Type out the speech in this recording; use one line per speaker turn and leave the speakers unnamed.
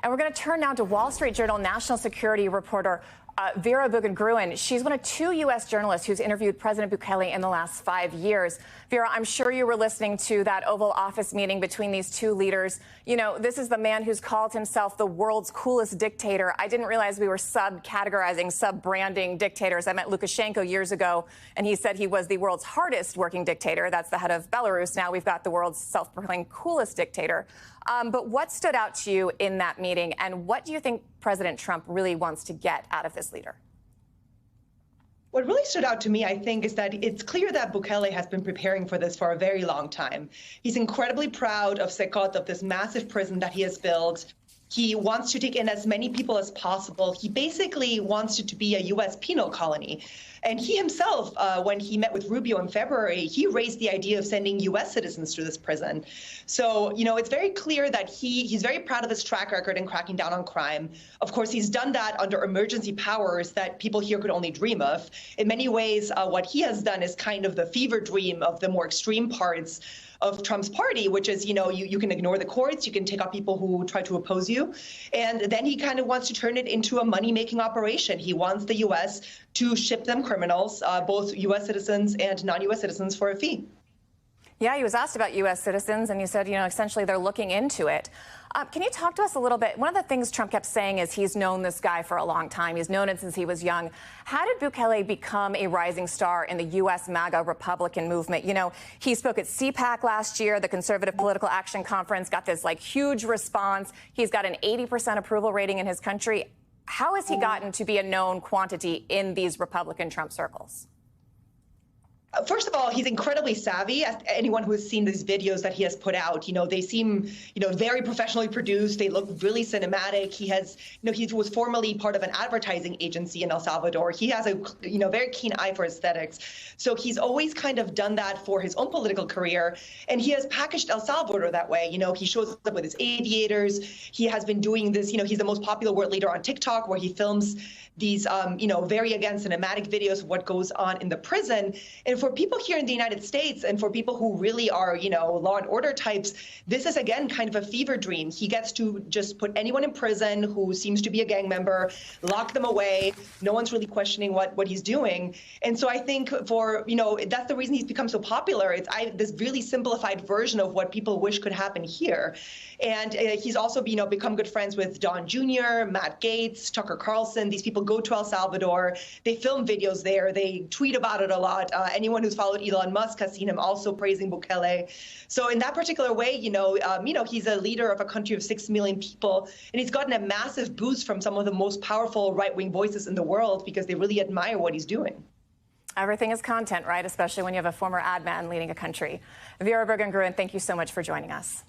And we're going to turn now to Wall Street Journal national security reporter Vera Bugan-Gruen. She's one of two U.S. journalists who's interviewed President Bukele in the last 5 years. Vera, I'm sure you were listening to that Oval Office meeting between these two leaders. You know, this is the man who's called himself the world's coolest dictator. I didn't realize we were sub-categorizing, sub-branding dictators. I met Lukashenko years ago, and he said he was the world's hardest working dictator. That's the head of Belarus. Now we've got the world's self-proclaimed coolest dictator. But what stood out to you in that meeting, and what do you think President Trump really wants to get out of this leader?
What really stood out to me, I think, is that it's clear that Bukele has been preparing for this for a very long time. He's incredibly proud of Secot, of this massive prison that he has built. He wants to take in as many people as possible. He basically wants it to be a U.S. penal colony. And he himself, when he met with Rubio in February, he raised the idea of sending U.S. citizens to this prison. So, you know, it's very clear that he's very proud of his track record in cracking down on crime. Of course, he's done that under emergency powers that people here could only dream of. In many ways, what he has done is kind of the fever dream of the more extreme parts of Trump's party, which is, you know, you can ignore the courts, you can take out people who try to oppose you. And then he kind of wants to turn it into a money-making operation. He wants the U.S. to ship them criminals, both U.S. citizens and non-U.S. citizens, for a fee.
Yeah, he was asked about U.S. citizens, and he said, you know, essentially they're looking into it. Can you talk to us a little bit? One of the things Trump kept saying is he's known this guy for a long time. He's known him since he was young. How did Bukele become a rising star in the U.S. MAGA Republican movement? You know, he spoke at CPAC last year, the Conservative Political Action Conference, got this, like, huge response. He's got an 80% approval rating in his country. How has he gotten to be a known quantity in these Republican Trump circles?
First of all, he's incredibly savvy. As anyone who has seen these videos that he has put out, you know, they seem, you know, very professionally produced. They look really cinematic. He has, you know, he was formerly part of an advertising agency in El Salvador. He has a, you know, very keen eye for aesthetics. So he's always kind of done that for his own political career. And he has packaged El Salvador that way. You know, he shows up with his aviators. He has been doing this, you know, he's the most popular world leader on TikTok, where he films these, you know, very, again, cinematic videos of what goes on in the prison. And for people here in the United States, and for people who really are, you know, law and order types, this is, again, kind of a fever dream. He gets to just put anyone in prison who seems to be a gang member, lock them away. No one's really questioning what he's doing. And so I think for, you know, that's the reason he's become so popular. It's this really simplified version of what people wish could happen here. And he's also, you know, become good friends with Don Jr., Matt Gaetz, Tucker Carlson. These people go to El Salvador. They film videos there. They tweet about it a lot. Anyone who's followed Elon Musk has seen him also praising Bukele. So in that particular way, you know, he's a leader of a country of 6 million people, and he's gotten a massive boost from some of the most powerful right-wing voices in the world because they really admire what he's doing.
Everything is content, right? Especially when you have a former ad man leading a country. Vera Bugan-Gruen, thank you so much for joining us.